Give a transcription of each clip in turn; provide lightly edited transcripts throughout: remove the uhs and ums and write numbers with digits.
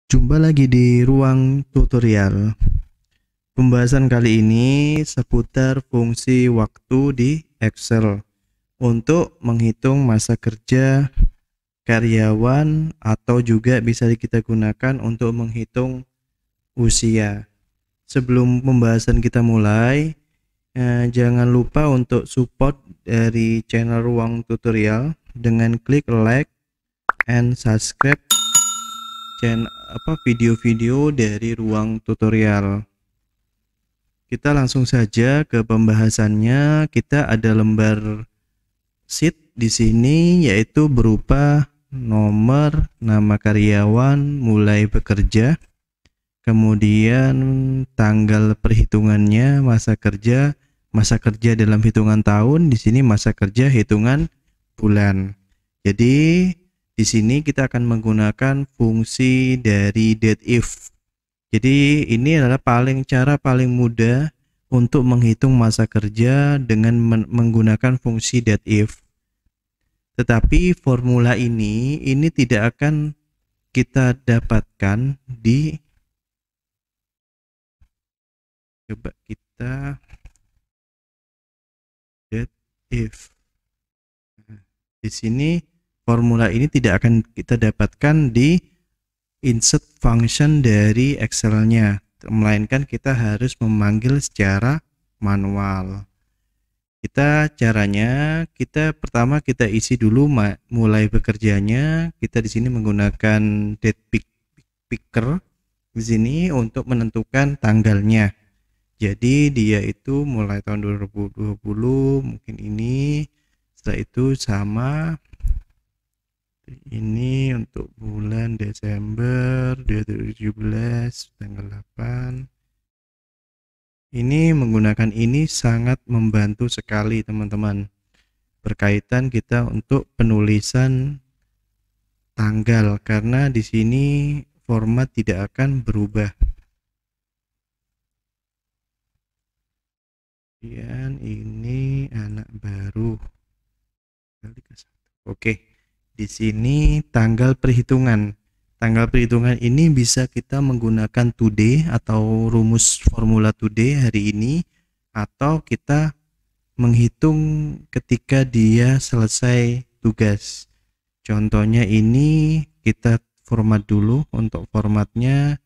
Jumpa lagi di ruang tutorial. Pembahasan kali ini seputar fungsi waktu di Excel untuk menghitung masa kerja karyawan atau juga bisa kita gunakan untuk menghitung usia. Sebelum pembahasan kita mulai, jangan lupa untuk support dari channel ruang tutorial dengan klik like and subscribe video-video dari ruang tutorial. Kita langsung saja ke pembahasannya. Kita ada lembar sheet di sini yaitu berupa nomor, nama karyawan, mulai bekerja, kemudian tanggal perhitungannya, masa kerja dalam hitungan tahun, di sini masa kerja hitungan bulan. Jadi di sini kita akan menggunakan fungsi dari dateif. Jadi ini adalah cara paling mudah untuk menghitung masa kerja dengan menggunakan fungsi dateif. Tetapi formula ini tidak akan kita dapatkan di coba kita dateif. Di sini formula ini tidak akan kita dapatkan di insert function dari Excel-nya, melainkan kita harus memanggil secara manual. Kita pertama kita isi dulu mulai bekerjanya. Kita di sini menggunakan date picker di sini untuk menentukan tanggalnya. Jadi dia itu mulai tahun 2020, mungkin ini. Setelah itu sama ini untuk bulan Desember 2017 tanggal 8. Ini menggunakan ini sangat membantu sekali teman-teman, berkaitan kita untuk penulisan tanggal, karena di sini format tidak akan berubah. Kemudian ini anak baru. Oke, di sini tanggal perhitungan. Tanggal perhitungan ini bisa kita menggunakan today atau rumus formula today hari ini, atau kita menghitung ketika dia selesai tugas. Contohnya ini kita format dulu. Untuk formatnya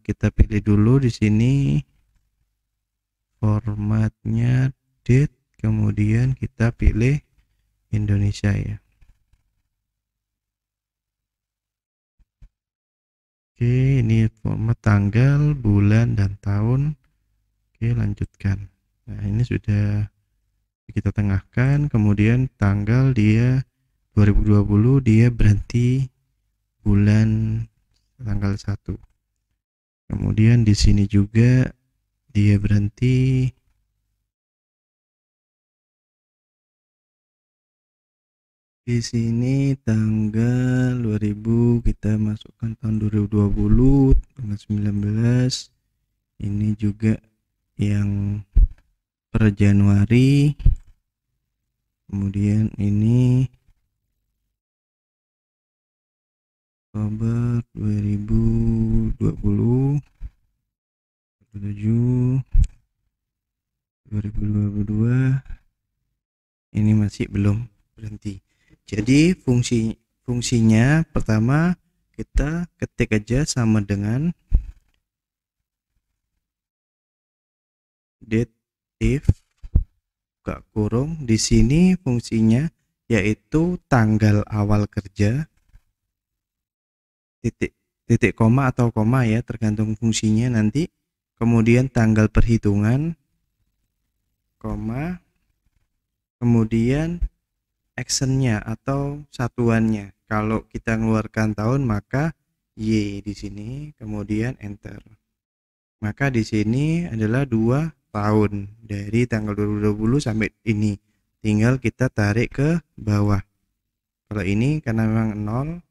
kita pilih dulu di sini formatnya date, kemudian kita pilih Indonesia ya. Oke, ini format tanggal, bulan, dan tahun. Oke, lanjutkan. Nah, ini sudah kita tengahkan. Kemudian tanggal dia 2020, dia berhenti bulan tanggal 1. Kemudian di sini juga dia berhenti di sini tanggal 2000, kita masukkan tahun 2020 tanggal 19. Ini juga yang per Januari. Kemudian ini Oktober 2020, 27, 2022. Ini masih belum berhenti. Jadi fungsinya pertama kita ketik aja sama dengan dateif buka kurung. Di sini fungsinya yaitu tanggal awal kerja, titik koma atau koma ya, tergantung fungsinya nanti. Kemudian tanggal perhitungan, koma, kemudian actionnya atau satuannya. Kalau kita mengeluarkan tahun maka Y di sini, kemudian enter. Maka di sini adalah 2 tahun dari tanggal 2020 sampai ini. Tinggal kita tarik ke bawah. Kalau ini karena memang 0,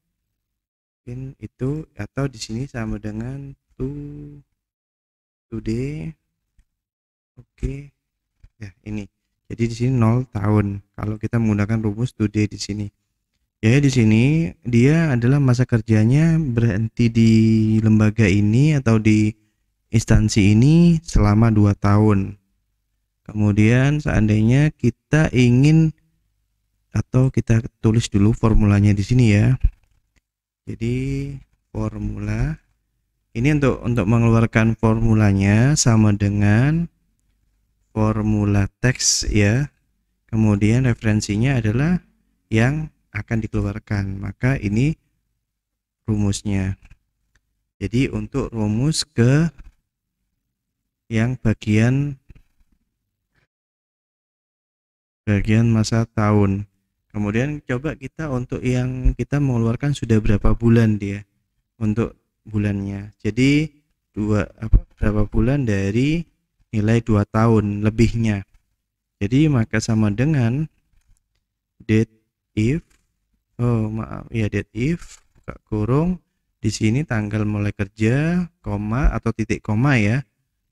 mungkin itu, atau di sini sama dengan today. Oke. Ya, ini. Jadi di sini 0 tahun kalau kita menggunakan rumus today di sini. Ya, di sini dia adalah masa kerjanya berhenti di lembaga ini atau di instansi ini selama 2 tahun. Kemudian seandainya kita ingin atau kita tulis dulu formulanya di sini ya. Jadi formula ini untuk mengeluarkan formulanya sama dengan formula teks ya. Kemudian referensinya adalah yang akan dikeluarkan. Maka ini rumusnya. Jadi untuk rumus ke yang bagian masa tahun. Kemudian coba kita untuk yang kita mengeluarkan sudah berapa bulan dia untuk bulannya. Jadi berapa bulan dari nilai 2 tahun lebihnya. Jadi maka sama dengan date if date if buka kurung di sini tanggal mulai kerja, koma atau titik koma ya.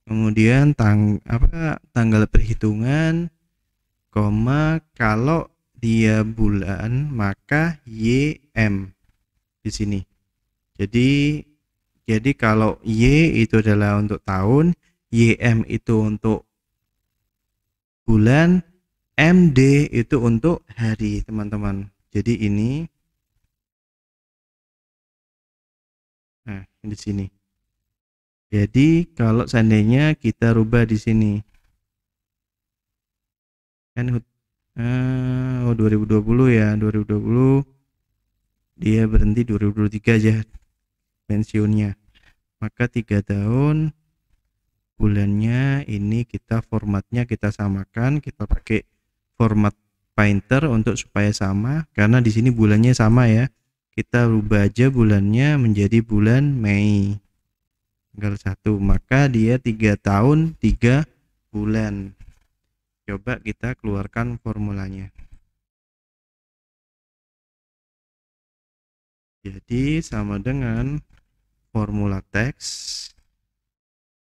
Kemudian tanggal perhitungan, koma, kalau dia bulan maka YM di sini. Jadi kalau Y itu adalah untuk tahun, YM itu untuk bulan, MD itu untuk hari, teman-teman. Jadi ini di sini. Jadi kalau seandainya kita rubah di sini kan 2020 ya, 2020 dia berhenti 2023 aja pensiunnya. Maka 3 tahun bulannya ini kita formatnya kita samakan, kita pakai format Painter untuk supaya sama karena di sini bulannya sama ya. Kita rubah aja bulannya menjadi bulan Mei. Tanggal 1, maka dia 3 tahun 3 bulan. Coba kita keluarkan formulanya. Jadi sama dengan formula teks,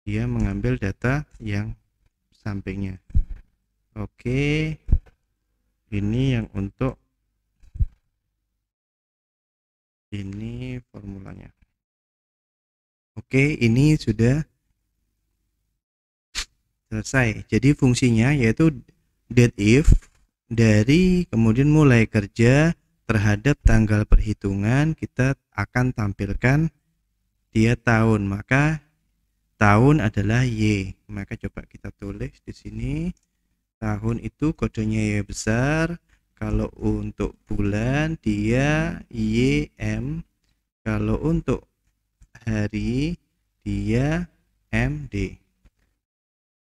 dia mengambil data yang sampingnya. Oke, ini yang untuk ini formulanya. Oke, ini sudah selesai. Jadi fungsinya yaitu date if dari kemudian mulai kerja terhadap tanggal perhitungan kita akan tampilkan dia tahun, maka tahun adalah Y. Maka coba kita tulis di sini. Tahun itu kodenya Y besar. Kalau untuk bulan dia YM. Kalau untuk hari dia MD.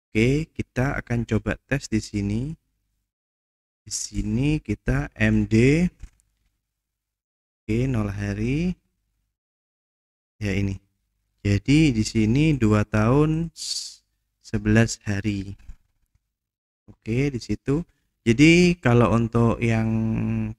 Oke, kita akan coba tes di sini. Di sini kita MD. Oke, 0 hari. Ya ini. Jadi di sini 2 tahun 11 hari. Oke, di situ. Jadi kalau untuk yang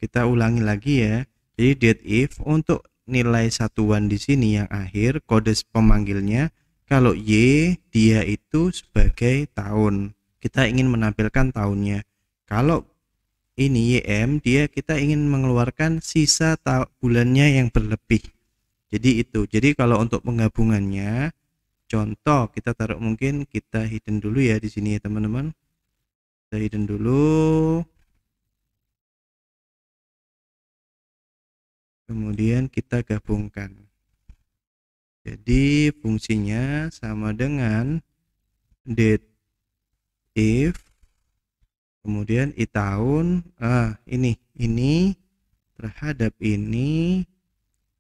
kita ulangi lagi ya. Jadi date if untuk nilai satuan di sini yang akhir kode pemanggilnya. Kalau Y dia itu sebagai tahun, kita ingin menampilkan tahunnya. Kalau ini YM dia kita ingin mengeluarkan sisa bulannya yang berlebih. Jadi itu. Jadi kalau untuk penggabungannya, contoh kita taruh mungkin kita hidden dulu ya di sini ya teman-teman. Kita hidden dulu. Kemudian kita gabungkan. Jadi fungsinya sama dengan date if kemudian i tahun ini terhadap ini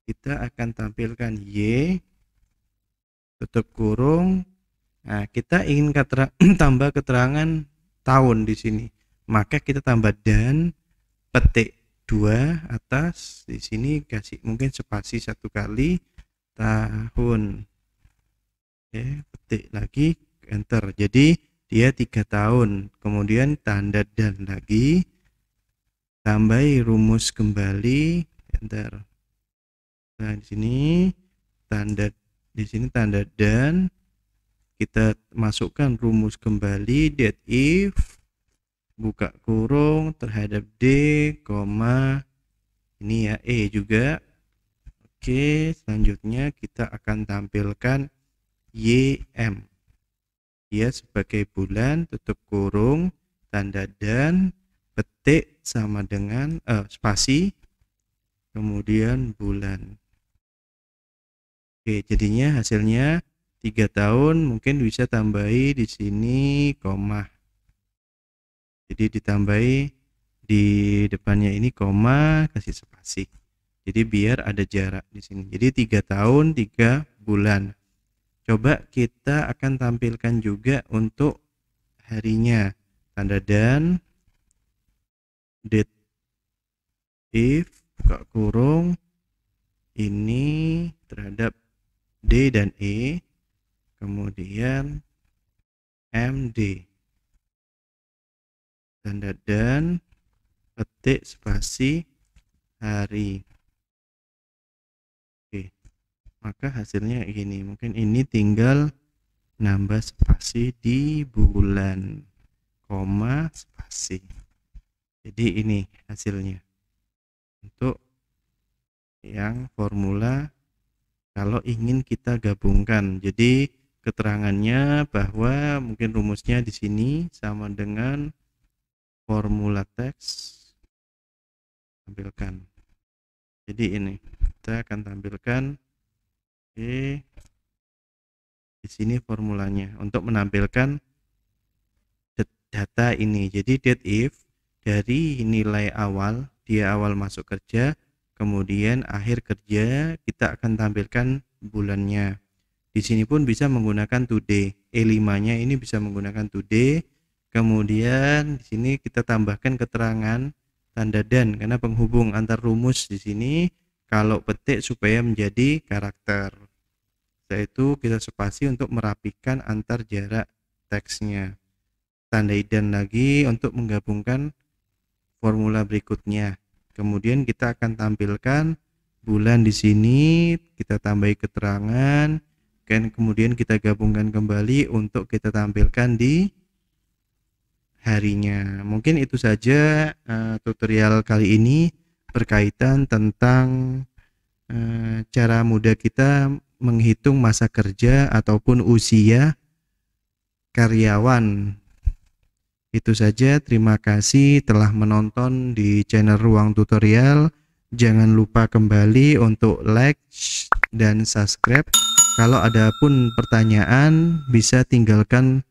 kita akan tampilkan Y tutup kurung. Nah, kita ingin tambah keterangan tahun di sini. Maka kita tambah dan petik 2 atas, di sini kasih mungkin spasi 1 kali tahun. Oke, petik lagi enter. Jadi dia 3 tahun. Kemudian tanda dan lagi, tambahi rumus kembali, enter. Nah, di sini tanda dan kita masukkan rumus kembali date if buka kurung terhadap D, Ini ya juga. Oke, selanjutnya kita akan tampilkan YM. Dia sebagai bulan, tutup kurung, tanda dan, petik sama dengan spasi, kemudian bulan. Oke, jadinya hasilnya 3 tahun, mungkin bisa tambahi di sini koma. Jadi ditambahi di depannya ini koma, kasih spasi. Jadi biar ada jarak di sini. Jadi 3 tahun 3 bulan. Coba kita akan tampilkan juga untuk harinya. Tanda dan, date if, buka kurung, ini terhadap D dan E, kemudian MD. Tanda dan, petik spasi, hari. Oke, maka hasilnya gini. Mungkin ini tinggal nambah spasi di bulan, koma spasi. Jadi ini hasilnya untuk yang formula kalau ingin kita gabungkan. Jadi keterangannya bahwa mungkin rumusnya di sini sama dengan formula teks. Tampilkan. Jadi ini kita akan tampilkan di sini formulanya untuk menampilkan data ini. Jadi date if dari nilai awal, dia awal masuk kerja, kemudian akhir kerja, kita akan tampilkan bulannya. Di sini pun bisa menggunakan today. E5-nya ini bisa menggunakan today. Kemudian di sini kita tambahkan keterangan tanda dan karena penghubung antar rumus di sini, kalau petik supaya menjadi karakter. Setelah itu kita spasi untuk merapikan antar jarak teksnya. Tandai dan lagi untuk menggabungkan formula berikutnya. Kemudian kita akan tampilkan bulan di sini, kita tambahi keterangan, dan kemudian kita gabungkan kembali untuk kita tampilkan di harinya. Mungkin itu saja tutorial kali ini berkaitan tentang cara mudah kita menghitung masa kerja ataupun usia karyawan. Itu saja, terima kasih telah menonton di channel Ruang Tutorial. Jangan lupa kembali untuk like dan subscribe. Kalau ada pun pertanyaan bisa tinggalkan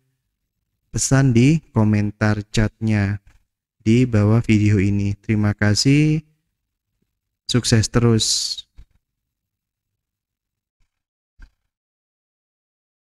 pesan di komentar chatnya di bawah video ini. Terima kasih, sukses terus.